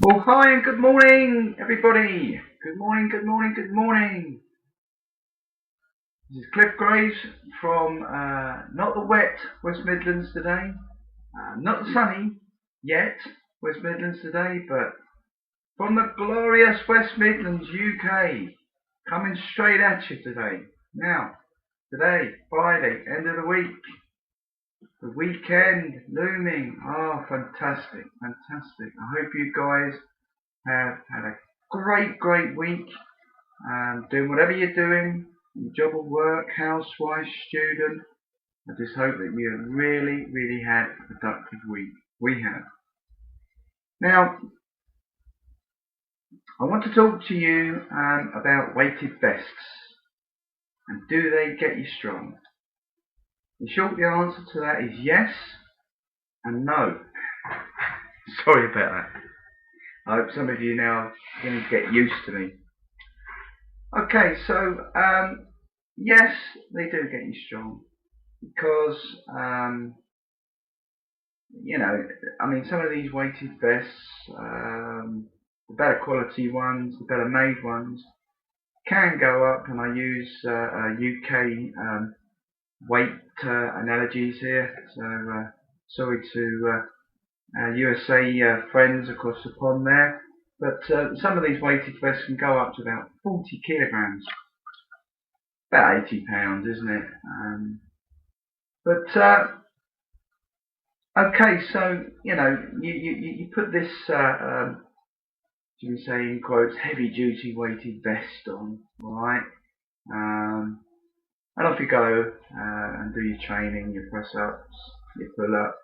Well, hi and good morning, everybody. Good morning, good morning, good morning. This is Cliff Graves from not the wet West Midlands today, not the sunny yet West Midlands today, but from the glorious West Midlands, UK, coming straight at you today. Now, today, Friday, end of the week, the weekend looming. Oh, fantastic, fantastic. I hope you guys have had a great week. Doing whatever you're doing, your job or work, housewife, student. I just hope that you have really had a productive week. We have. Now, I want to talk to you about weighted vests. And do they get you strong? In short, the answer to that is yes and no. Sorry about that. I hope some of you now are going to get used to me. Okay, so yes, they do get you strong because some of these weighted vests, the better quality ones, the better made ones, can go up, and I use UK weight analogies here. So sorry to USA friends across the pond there. But some of these weighted vests can go up to about 40 kilograms. About 80 pounds, isn't it? Okay, so, you put this, should we say in quotes, heavy duty weighted vest on, alright? And off you go and do your training, your press ups, your pull ups,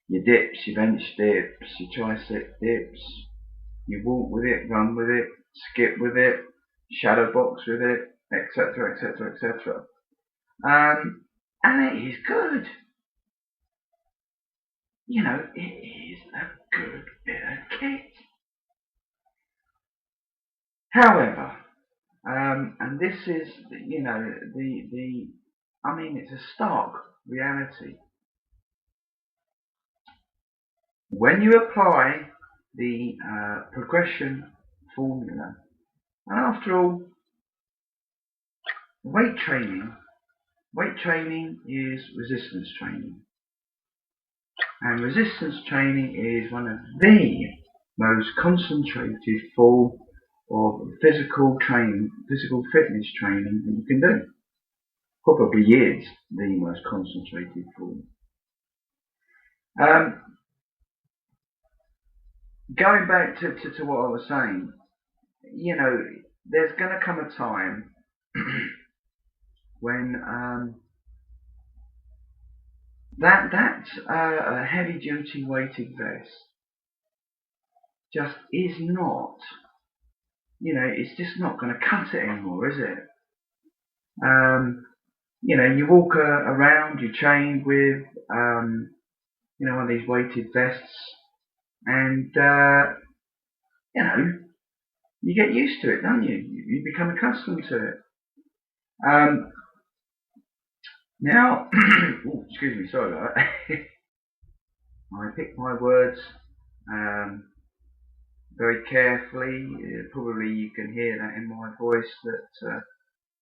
your dips, your bench dips, your tricep dips. You walk with it, run with it, skip with it, shadow box with it, etc, etc, etc. And it is good. It is a good bit of kit. However, and this is, it's a stark reality. When you apply the progression formula, and after all, weight training is resistance training. And resistance training is one of the most concentrated form of physical training, physical fitness training that you can do. Probably is the most concentrated form. Going back to what I was saying, there's going to come a time when that heavy duty weighted vest just is not, it's just not going to cut it anymore, is it? You walk around, you train with, one of these weighted vests, and, you get used to it, don't you? You become accustomed to it. Now, ooh, excuse me, sorry about that. I pick my words very carefully. Probably you can hear that in my voice that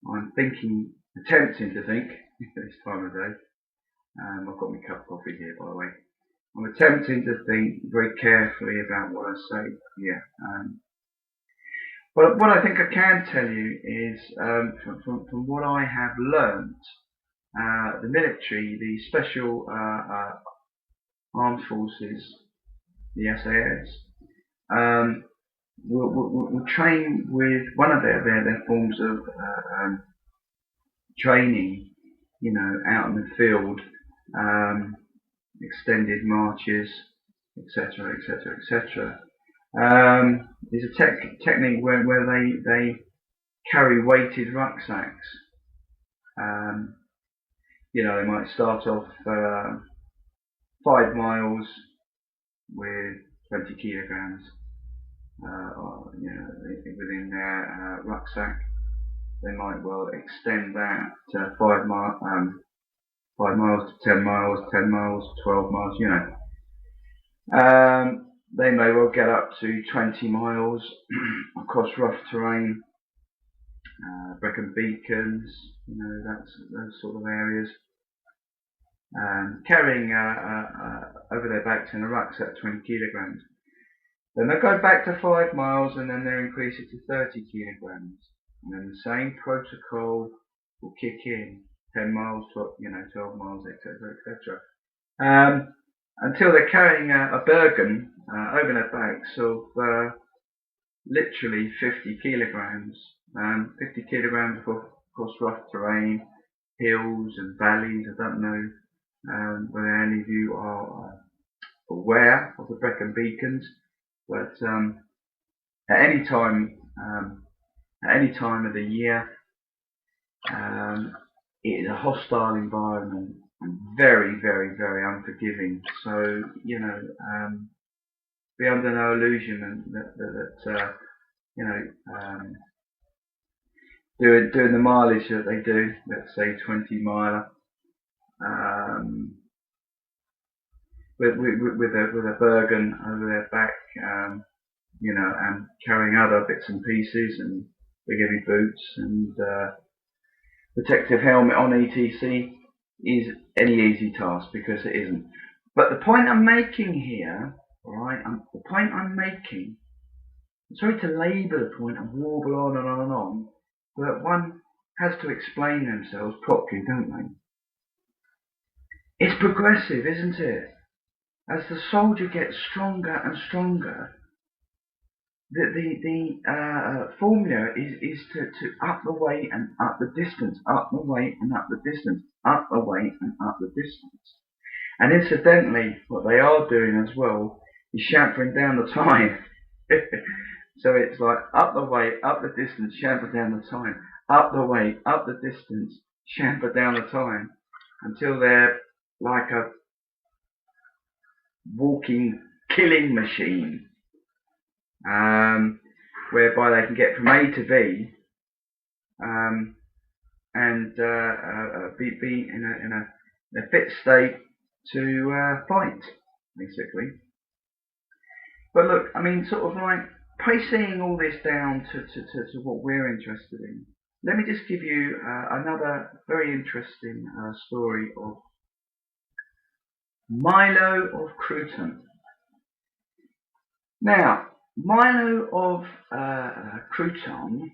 I'm attempting to think this time of day. I've got my cup of coffee here, by the way. I'm attempting to think very carefully about what I say here. But what I think I can tell you is, from what I have learnt, the military, the special armed forces, the SAS, will train with one of their forms of training, out in the field, extended marches, etc, etc, etc. There's a technique where they carry weighted rucksacks. They might start off 5 miles with 20 kilograms, within their rucksack. They might well extend that to 5 miles to 10 miles, 10 miles to 12 miles, they may well get up to 20 miles across rough terrain, Brecon Beacons, those sort of areas, carrying over their backs in a rucksack 20 kilograms. Then they'll go back to 5 miles and then they'll increase it to 30 kilograms. And then the same protocol will kick in, 10 miles, 12 miles, etc., etc. Until they're carrying a Bergen over their backs of literally 50 kilograms. 50 kilograms across rough terrain, hills and valleys. I don't know whether any of you are aware of the Brecon Beacons, but at any time of the year, it is a hostile environment and very, very, very unforgiving. So be under no illusion that doing the mileage that they do, let's say 20 miler, with a Bergen over their back, and carrying other bits and pieces and big heavy boots and protective helmet on, etc., is any easy task, because it isn't. But the point I'm making here, alright, I'm sorry to labour the point and warble on and on and on, but one has to explain themselves properly, don't they? It's progressive, isn't it? As the soldier gets stronger and stronger, the formula is to up the weight and up the distance, up the weight and up the distance, up the weight and up the distance. And incidentally, what they are doing as well is chamfering down the time. So it's like up the weight, up the distance, chamfer down the time, up the weight, up the distance, chamfer down the time, until they're like a walking killing machine, whereby they can get from A to B, and be in a fit state to fight, basically. But look, I mean, sort of like piecing all this down to what we're interested in. Let me just give you another very interesting story of Milo of Croton. Now, Milo of Croton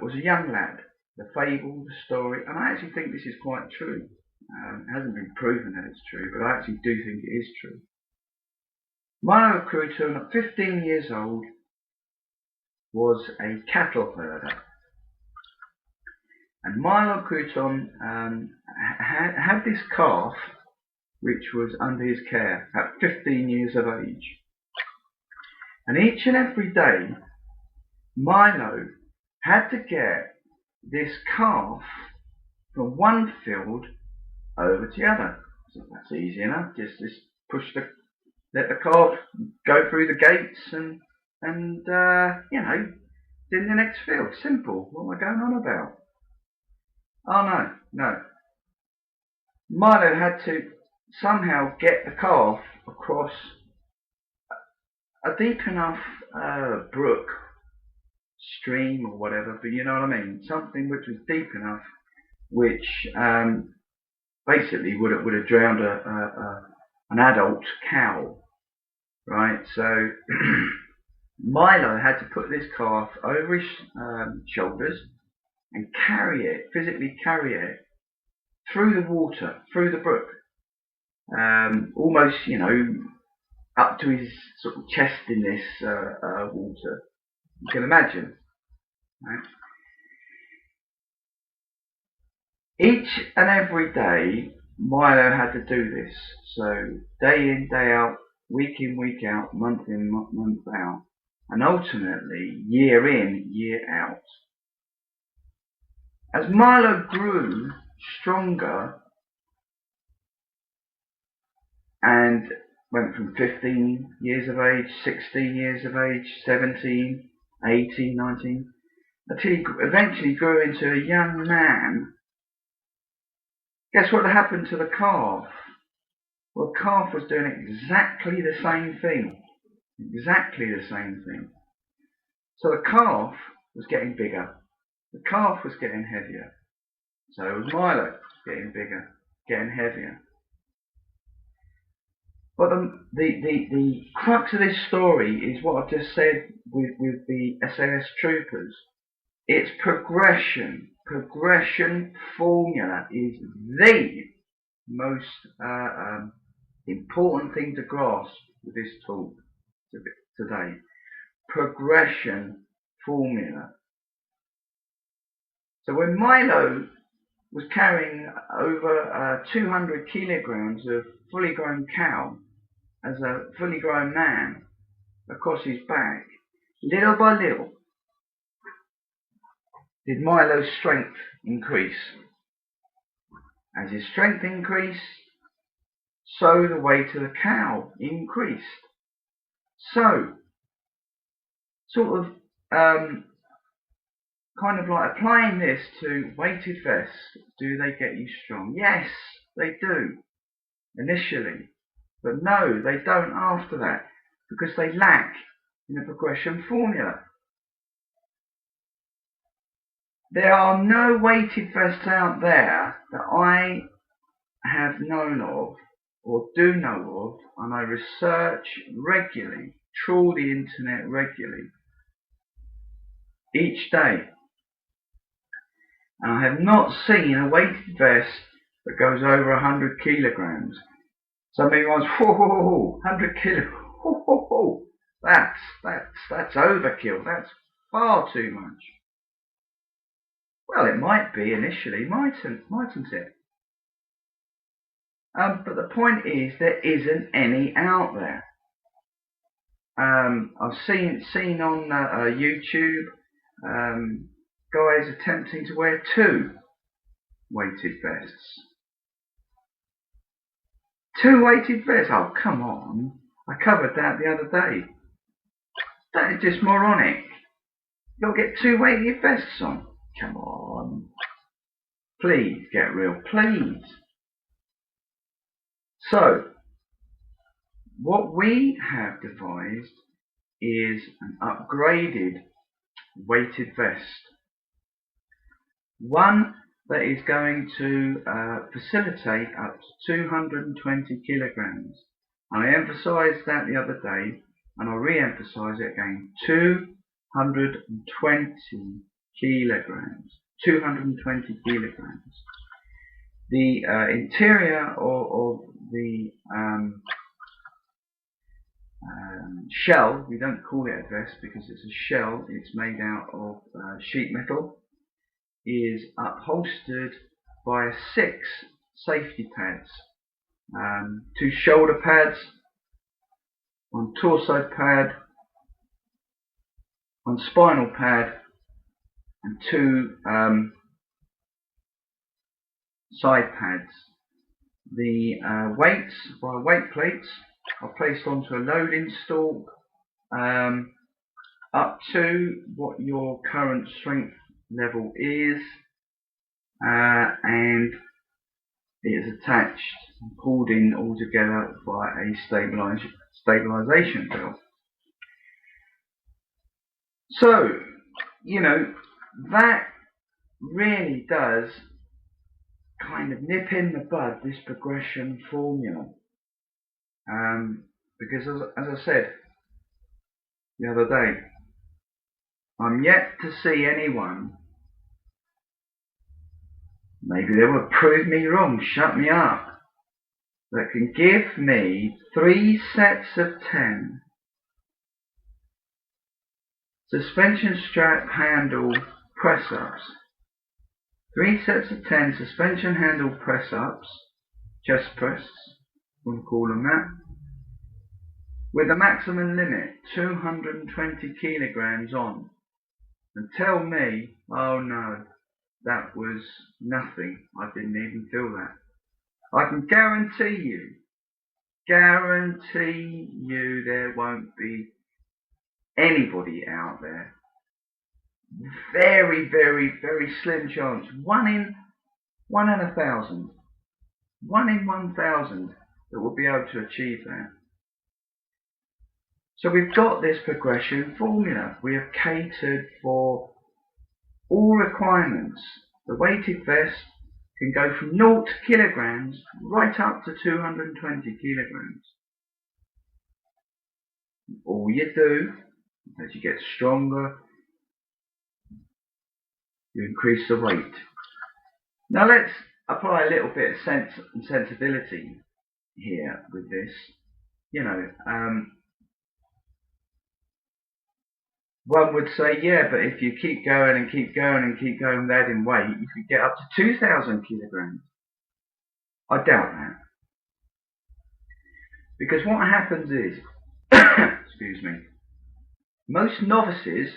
was a young lad. The fable, the story, and I actually think this is quite true. It hasn't been proven that it's true, but I actually do think it is true. Milo of Croton, at 15 years old, was a cattle herder. And Milo of Croton had this calf which was under his care at 15 years of age. And each and every day, Milo had to get this calf from one field over to the other. So that's easy enough. Just let the calf go through the gates and in the next field. Simple. What am I going on about? Oh no. Milo had to somehow get the calf across a deep enough brook, stream or whatever, but you know what I mean, something which was deep enough, which basically would have drowned an adult cow, right? So Milo had to put this calf over his shoulders and physically carry it through the water, through the brook, almost, up to his sort of chest in this water. You can imagine, right? Each and every day, Milo had to do this. So day in, day out, week in, week out, month in, month out, and ultimately year in, year out. As Milo grew stronger and went from 15 years of age, 16 years of age, 17, 18, 19, until he eventually grew into a young man, guess what happened to the calf? Well, the calf was doing exactly the same thing. Exactly the same thing. So the calf was getting bigger. The calf was getting heavier. So was Milo, getting bigger, getting heavier. But the crux of this story is what I've just said with the SAS troopers. It's progression. Progression formula is the most important thing to grasp with this talk today. Progression formula. So when Milo was carrying over 200 kilograms of fully grown cow as a fully grown man across his back, little by little did Milo's strength increase. As his strength increased, so the weight of the cow increased. So, sort of kind of like applying this to weighted vests, do they get you strong? Yes, they do, initially. But no, they don't after that, because they lack in the progression formula. There are no weighted vests out there that I have known of, or do know of, and I research regularly, trawl the internet regularly, each day. And I have not seen a weighted vest that goes over 100 kilograms. Somebody wants, whoa, 100 kilograms, whoa, that's overkill, that's far too much. Well, it might be initially, mightn't it? But the point is, there isn't any out there. I've seen on YouTube guys attempting to wear 2 weighted vests. 2 weighted vests? Oh, come on. I covered that the other day. That is just moronic. You'll get 2 weighted vests on. Come on. Please, get real. Please. So, what we have devised is an upgraded weighted vest. One that is going to facilitate up to 220 kilograms. I emphasised that the other day, and I'll re-emphasise it again. 220 kilograms. 220 kilograms. The interior of the shell, we don't call it a vest because it's a shell, it's made out of sheet metal, is upholstered by 6 safety pads. 2 shoulder pads, 1 torso pad, 1 spinal pad, and 2 side pads. The weights, by weight plates, are placed onto a loading stalk up to what your current strength level is, and it is attached and pulled in all together by a stabilization belt. So, you know, that really does kind of nip in the bud this progression formula. Because as I said the other day, I'm yet to see anyone, maybe they will prove me wrong, shut me up, that can give me 3 sets of 10 suspension strap handle press-ups. 3 sets of 10 suspension handle press-ups, chest press, we'll call them that, with a maximum limit 220 kilograms on, and tell me, oh no, that was nothing, I didn't even feel that. I can guarantee you there won't be anybody out there, very, very, very slim chance, 1 in 1,000, 1 in 1,000 that will be able to achieve that. So we've got this progression formula. We have catered for all requirements. The weighted vest can go from 0 kilograms right up to 220 kilograms. All you do, as you get stronger, you increase the weight. Now let's apply a little bit of sense and sensibility here with this. You know, one would say, yeah, but if you keep going and keep going and keep going with adding weight, you could get up to 2,000 kilograms. I doubt that. Because what happens is, excuse me, most novices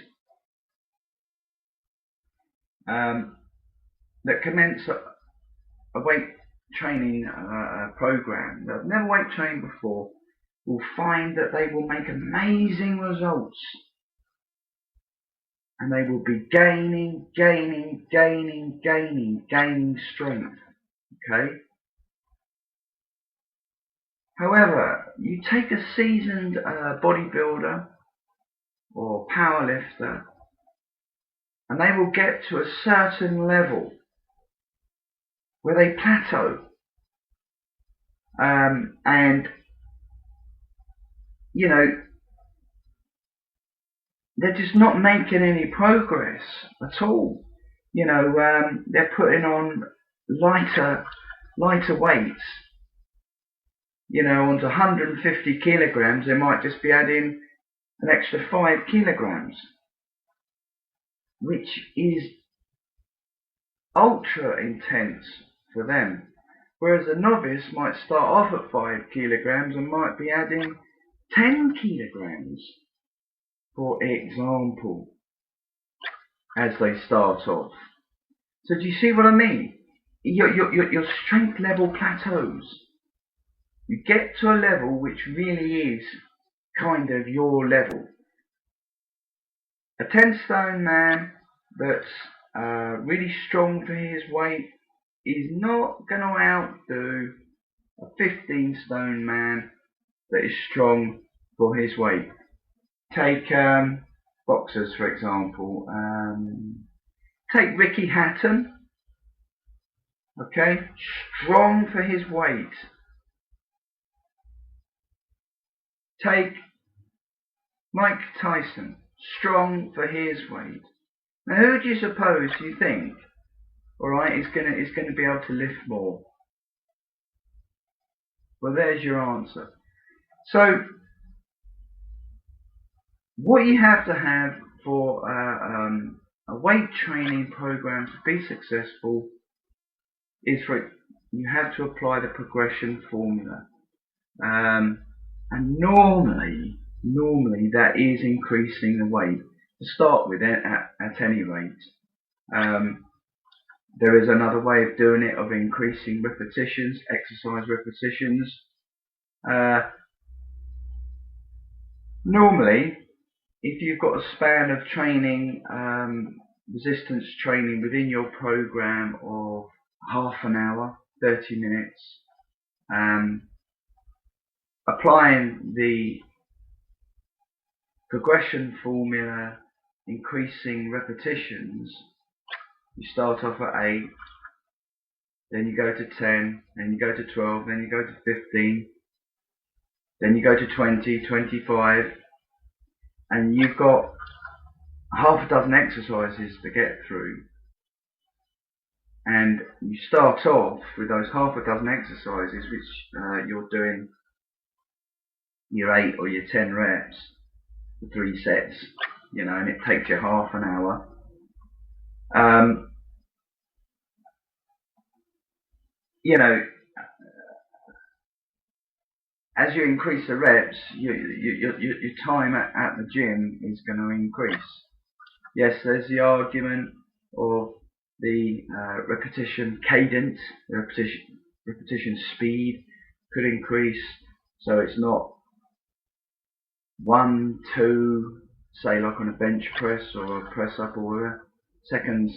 that commence a weight training program, that have never weight trained before, will find that they will make amazing results. And they will be gaining strength. Okay? However, you take a seasoned bodybuilder or powerlifter, and they will get to a certain level where they plateau. And, you know, they're just not making any progress at all. You know, they're putting on lighter weights. You know, onto 150 kilograms, they might just be adding an extra 5 kilograms, which is ultra intense for them. Whereas a novice might start off at 5 kilograms and might be adding 10 kilograms, for example, as they start off. So do you see what I mean? Your strength level plateaus. You get to a level which really is kind of your level. A 10 stone man that's really strong for his weight is not going to outdo a 15 stone man that is strong for his weight. Take boxers, for example. Take Ricky Hatton. Okay, strong for his weight. Take Mike Tyson, strong for his weight. Now, who do you suppose you think, all right, is going to be able to lift more? Well, there's your answer. So, what you have to have for a weight training program to be successful is you have to apply the progression formula. And normally that is increasing the weight to start with at any rate. There is another way of doing it, of increasing repetitions, exercise repetitions. Normally, if you've got a span of training, resistance training within your program of half an hour, 30 minutes, applying the progression formula, increasing repetitions, you start off at 8, then you go to 10, then you go to 12, then you go to 15, then you go to 20, 25, and you've got half a dozen exercises to get through. And you start off with those half a dozen exercises, which you're doing your 8 or your 10 reps, for 3 sets, you know, and it takes you half an hour. You know, as you increase the reps, your time at the gym is going to increase. Yes, there's the argument of the repetition cadence, the repetition speed could increase, so it's not 1, 2, say like on a bench press or a press up or whatever, seconds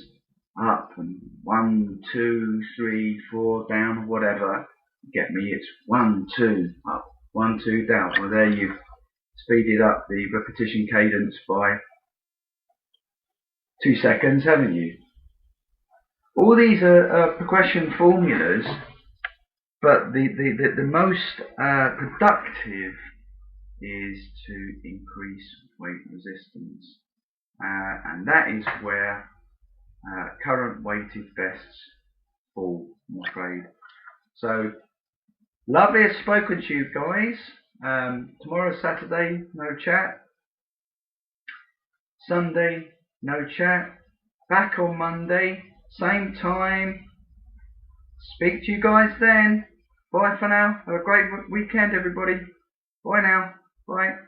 up and 1, 2, 3, 4 down, whatever. Get me? It's 1, 2 up, 1, 2 down. Well, there you've speeded up the repetition cadence by 2 seconds, haven't you? All these are progression formulas, but the most productive is to increase weight resistance, and that is where current weighted vests fall, I'm afraid. So, lovely to have spoken to you guys. Tomorrow, Saturday, no chat. Sunday, no chat. Back on Monday, same time. Speak to you guys then. Bye for now. Have a great weekend, everybody. Bye now. Bye.